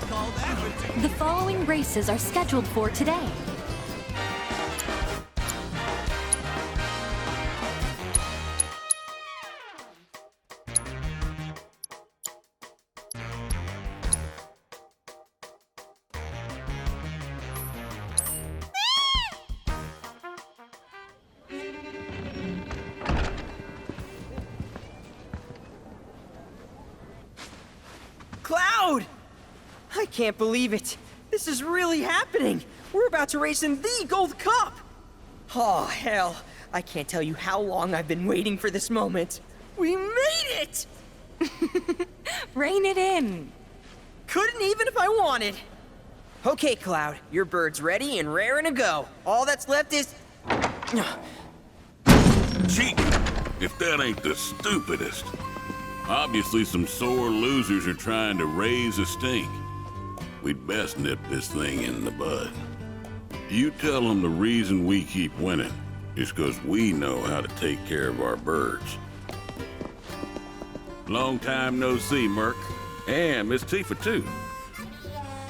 The following races are scheduled for today. Cloud! I can't believe it. This is really happening. We're about to race in the Gold Cup. Oh, hell. I can't tell you how long I've been waiting for this moment. We made it! Rein it in. Couldn't even if I wanted. Okay, Cloud, your bird's ready and raring to go. All that's left is... Cheating, if that ain't the stupidest. Obviously some sore losers are trying to raise a stink. We'd best nip this thing in the bud. You tell them the reason we keep winning is because we know how to take care of our birds. Long time no see, Merc. And Miss Tifa, too.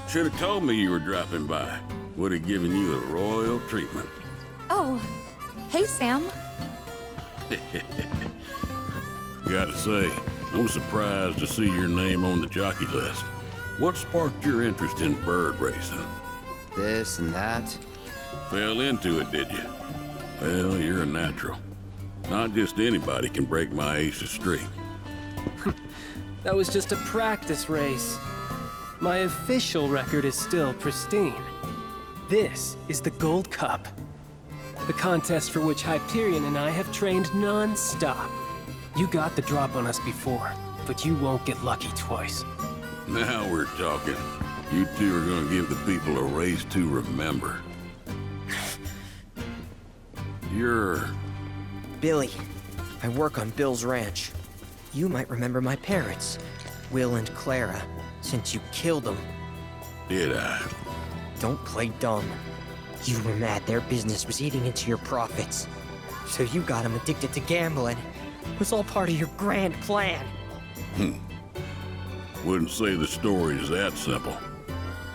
Should have told me you were dropping by. Would have given you a royal treatment. Oh, hey, Sam. Gotta say, I'm surprised to see your name on the jockey list. What sparked your interest in bird racing? This and that. Fell into it, did you? Well, you're a natural. Not just anybody can break my ace's streak. That was just a practice race. My official record is still pristine. This is the Gold Cup. The contest for which Hyperion and I have trained non-stop. You got the drop on us before, but you won't get lucky twice. Now we're talking. You two are gonna give the people a race to remember. You're... Billy, I work on Bill's ranch. You might remember my parents, Will and Clara, since you killed them. Did I? Don't play dumb. You were mad their business was eating into your profits. So you got them addicted to gambling. It was all part of your grand plan. Wouldn't say the story is that simple.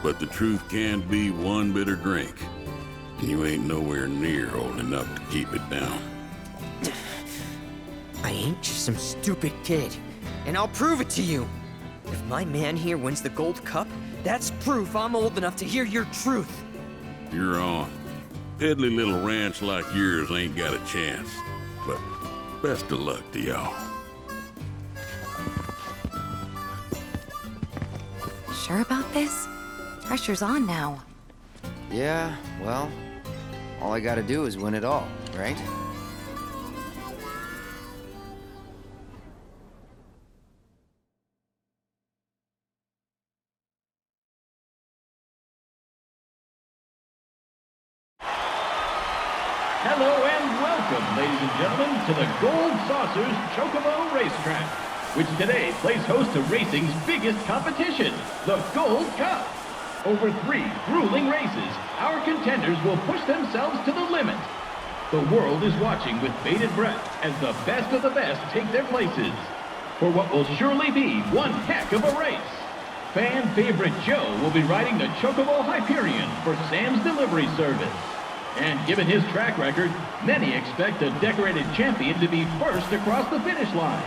But the truth can be one bitter drink. And you ain't nowhere near old enough to keep it down. I ain't just some stupid kid. And I'll prove it to you. If my man here wins the Gold Cup, that's proof I'm old enough to hear your truth. You're on. Piddly little ranch like yours ain't got a chance. But best of luck to y'all. Sure about this? Pressure's on now. Yeah, well, all I gotta do is win it all, right? Hello and welcome, ladies and gentlemen, to the Gold Saucers Chocobo Racetrack, which today plays host to racing's biggest competition, the Gold Cup. Over 3 grueling races, our contenders will push themselves to the limit. The world is watching with bated breath as the best of the best take their places for what will surely be one heck of a race. Fan favorite Joe will be riding the Chocobo Hyperion for Sam's Delivery Service. And given his track record, many expect the decorated champion to be first across the finish line.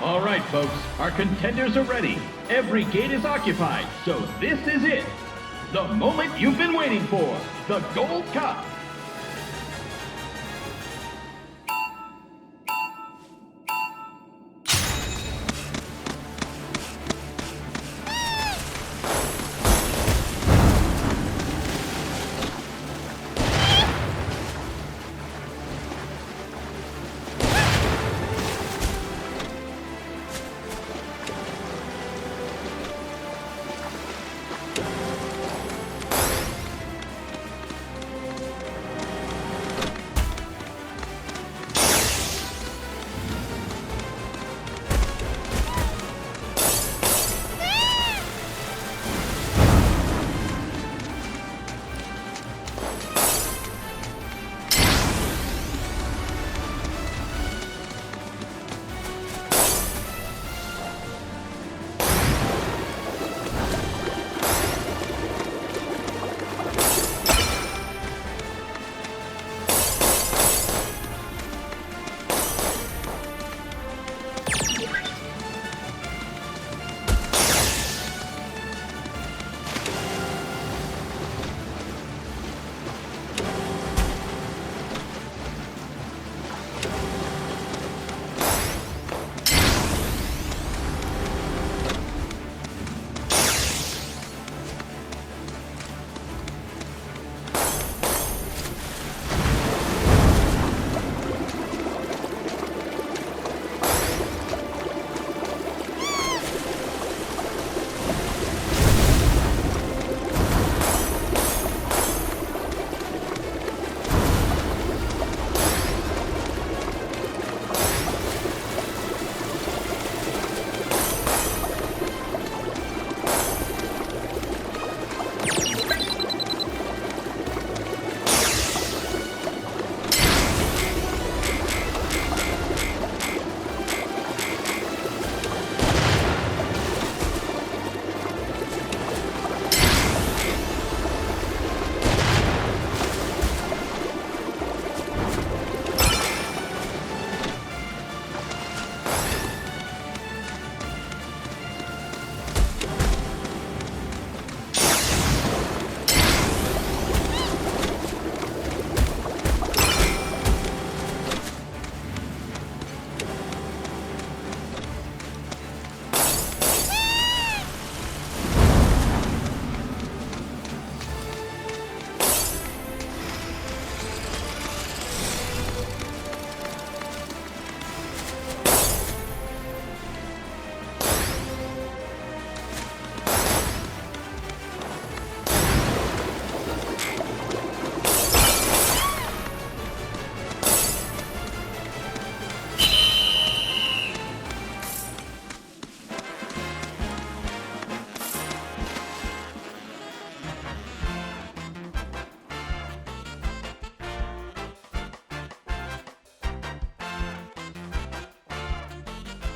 All right, folks, our contenders are ready. Every gate is occupied, so this is it. The moment you've been waiting for, the Gold Cup.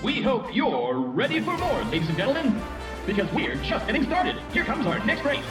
We hope you're ready for more, ladies and gentlemen, because we're just getting started. Here comes our next race.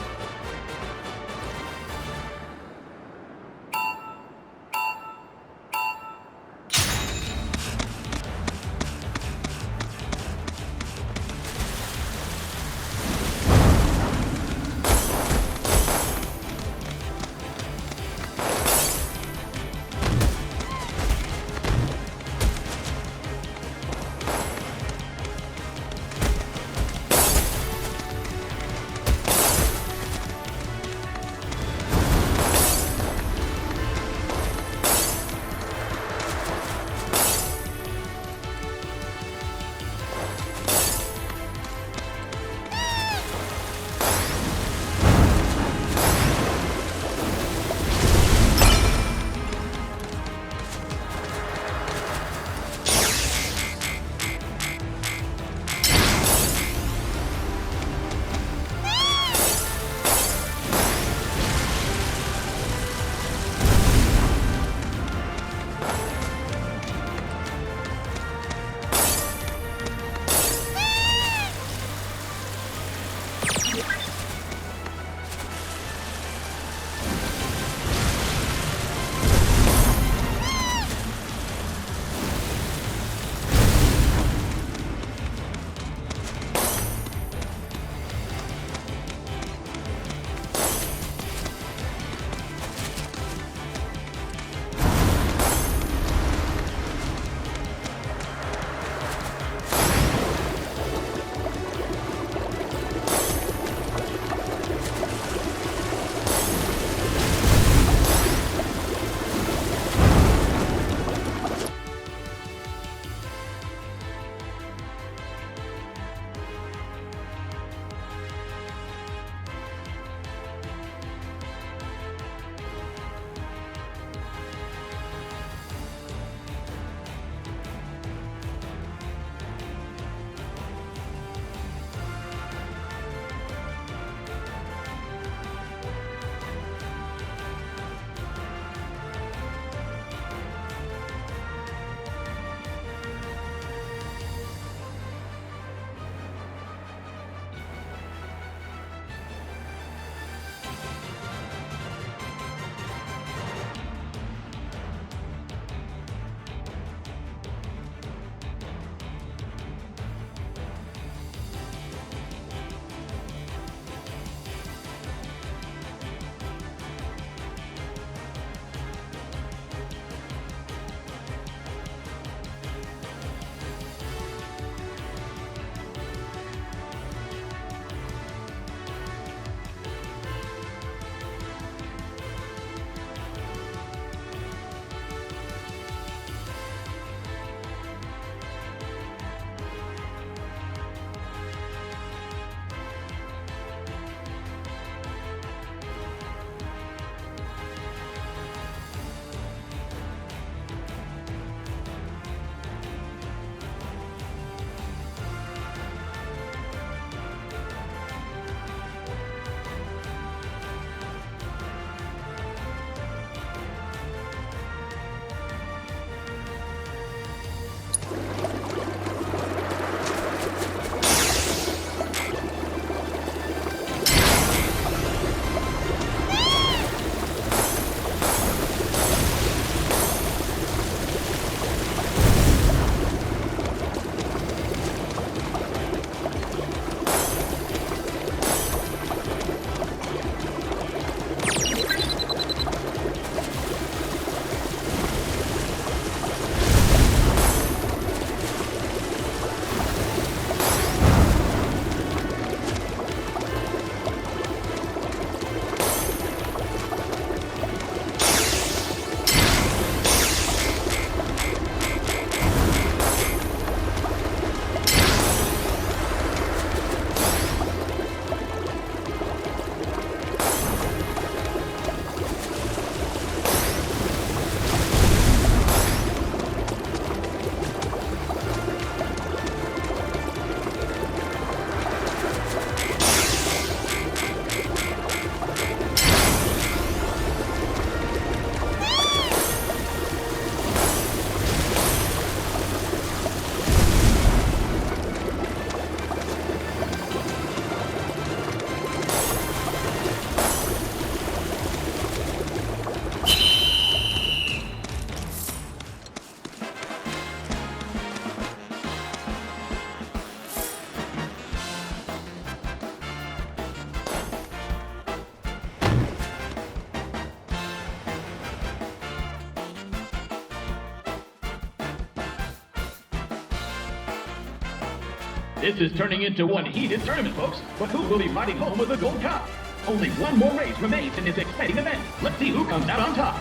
This is turning into one heated tournament, folks. But who will be riding home with the Gold Cup? Only one more race remains in this exciting event. Let's see who comes out on top.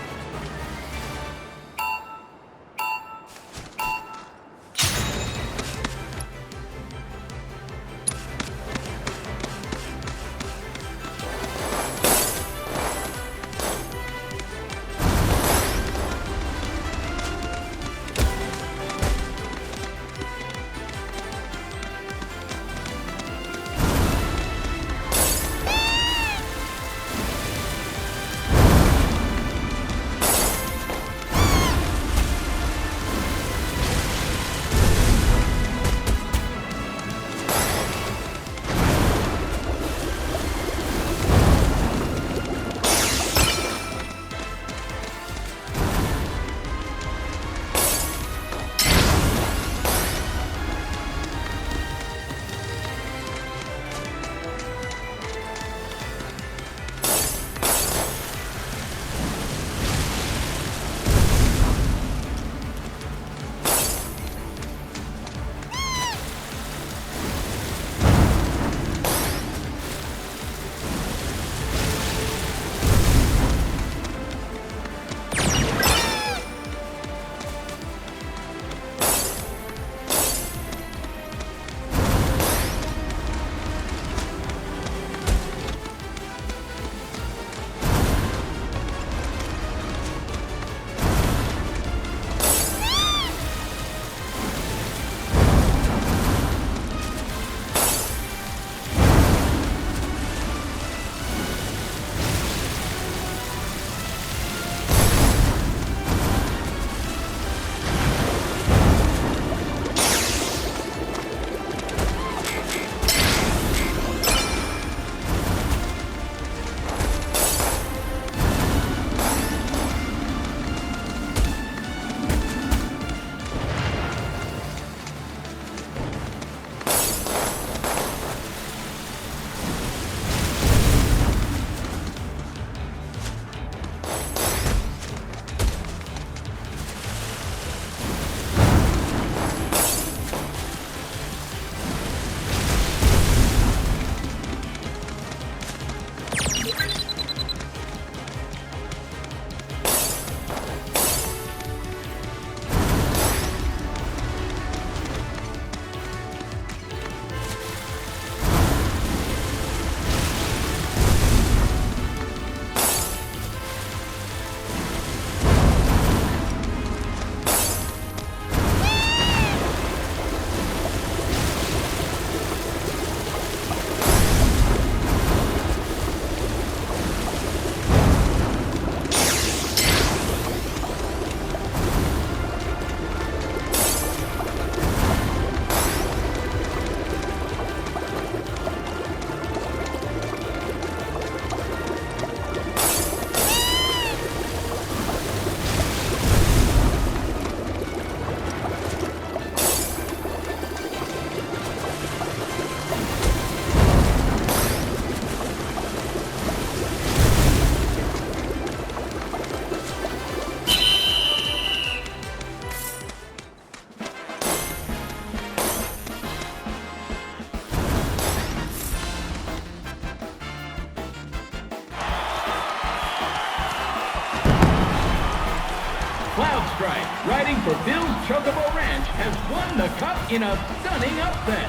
Cloud Stripe, riding for Bill's Chocobo Ranch, has won the cup in a stunning upset.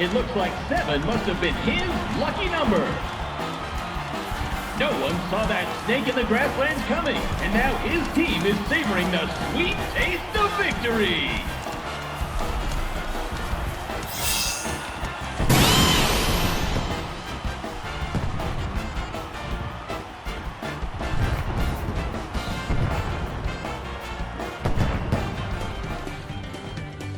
It looks like 7 must have been his lucky number. No one saw that snake in the grasslands coming, and now his team is savoring the sweet taste of victory.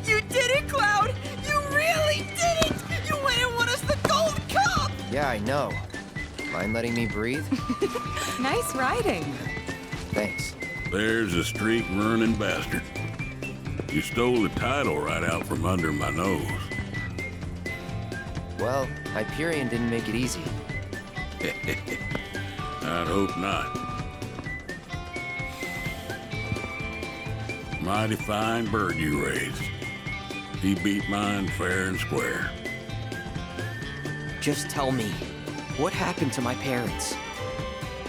You did it, Cloud! You really did it! You went and won us the Gold Cup! Yeah, I know. Mind letting me breathe? Nice riding. Thanks. There's a streak-running bastard. You stole the title right out from under my nose. Well, Hyperion didn't make it easy. I'd hope not. Mighty fine bird you raised. He beat mine fair and square. Just tell me, what happened to my parents?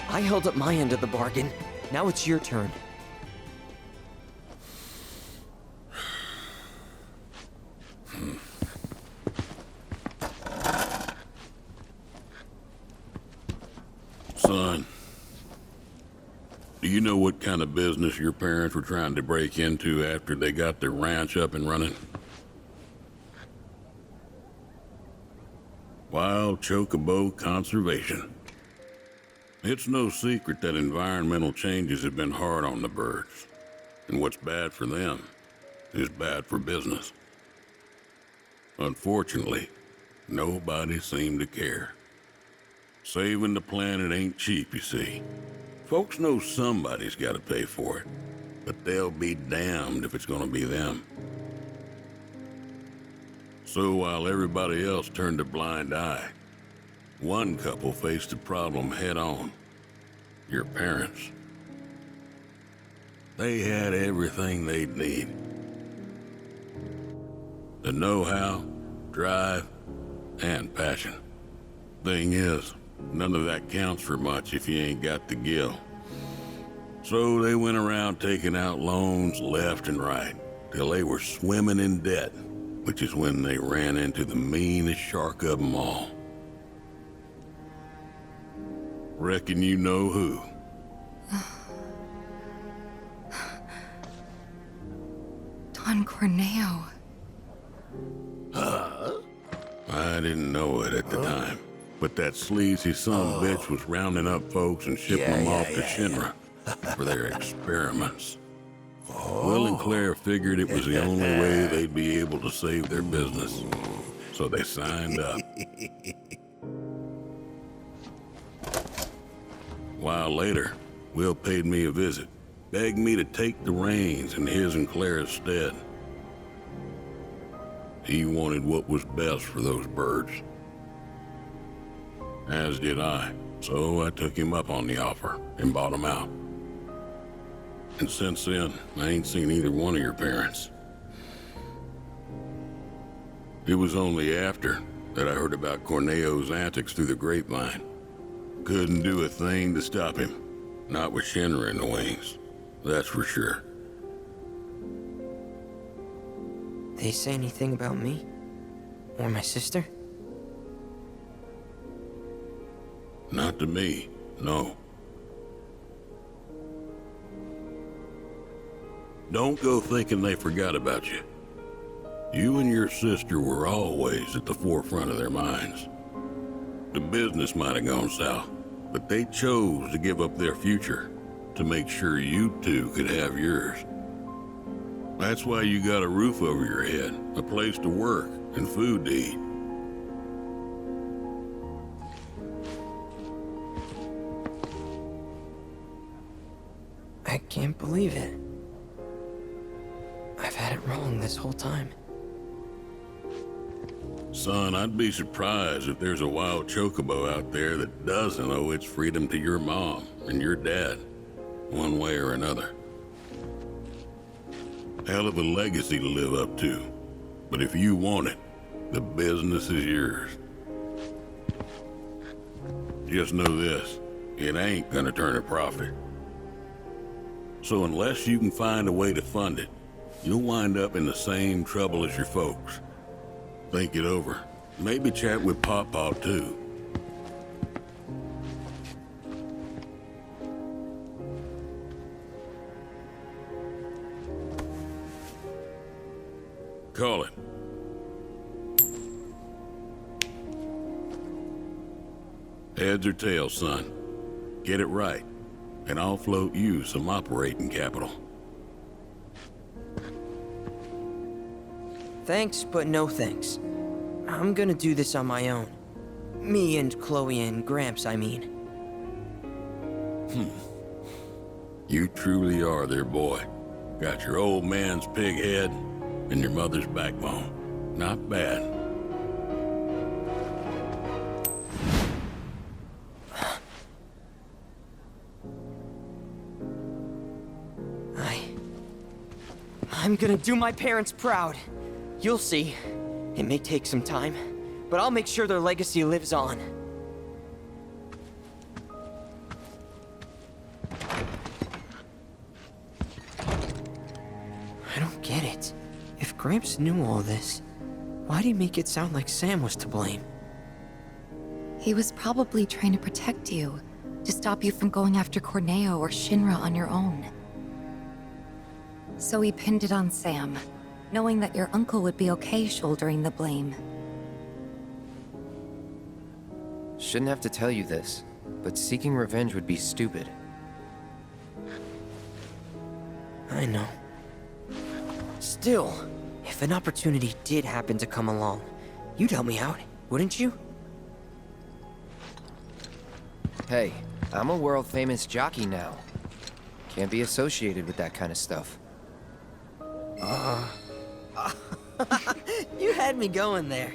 I held up my end of the bargain. Now it's your turn. Son, do you know what kind of business your parents were trying to break into after they got their ranch up and running? Wild Chocobo Conservation. It's no secret that environmental changes have been hard on the birds, and what's bad for them is bad for business. Unfortunately, nobody seemed to care. Saving the planet ain't cheap, you see. Folks know somebody's got to pay for it, but they'll be damned if it's gonna be them. So while everybody else turned a blind eye, one couple faced the problem head on. Your parents. They had everything they'd need. The know-how, drive, and passion. Thing is, none of that counts for much if you ain't got the gill. So they went around taking out loans left and right, till they were swimming in debt, which is when they ran into the meanest shark of them all. Reckon you know who. Don Corneo. I didn't know it at the time, but that sleazy son-of-a-bitch was rounding up folks and shipping them off to Shinra for their experiments. Will and Claire figured it was the only way they'd be able to save their business, so they signed up. A while later, Will paid me a visit, begged me to take the reins in his and Claire's stead. He wanted what was best for those birds. As did I, so I took him up on the offer and bought him out. And since then, I ain't seen either one of your parents. It was only after that I heard about Corneo's antics through the grapevine. Couldn't do a thing to stop him. Not with Shinra in the wings, that's for sure. They say anything about me? Or my sister? Not to me, no. Don't go thinking they forgot about you. You and your sister were always at the forefront of their minds. The business might have gone south, but they chose to give up their future to make sure you two could have yours. That's why you got a roof over your head, a place to work, and food to eat. I can't believe it. I've had it wrong this whole time. Son, I'd be surprised if there's a wild chocobo out there that doesn't owe its freedom to your mom and your dad, one way or another. Hell of a legacy to live up to, but if you want it, the business is yours. Just know this, it ain't gonna turn a profit. So unless you can find a way to fund it, you'll wind up in the same trouble as your folks. Think it over. Maybe chat with Pawpaw too. Call it. Heads or tails, son. Get it right, and I'll float you some operating capital. Thanks, but no thanks. I'm gonna do this on my own. Me and Chloe and Gramps, I mean. You truly are their boy. Got your old man's pig head and your mother's backbone. Not bad. I'm gonna do my parents proud. You'll see. It may take some time, but I'll make sure their legacy lives on. I don't get it. If Gramps knew all this, why'd he make it sound like Sam was to blame? He was probably trying to protect you, to stop you from going after Corneo or Shinra on your own. So he pinned it on Sam, knowing that your uncle would be okay shouldering the blame. Shouldn't have to tell you this, but seeking revenge would be stupid. I know. Still, if an opportunity did happen to come along, you'd help me out, wouldn't you? Hey, I'm a world-famous jockey now. Can't be associated with that kind of stuff. You had me going there.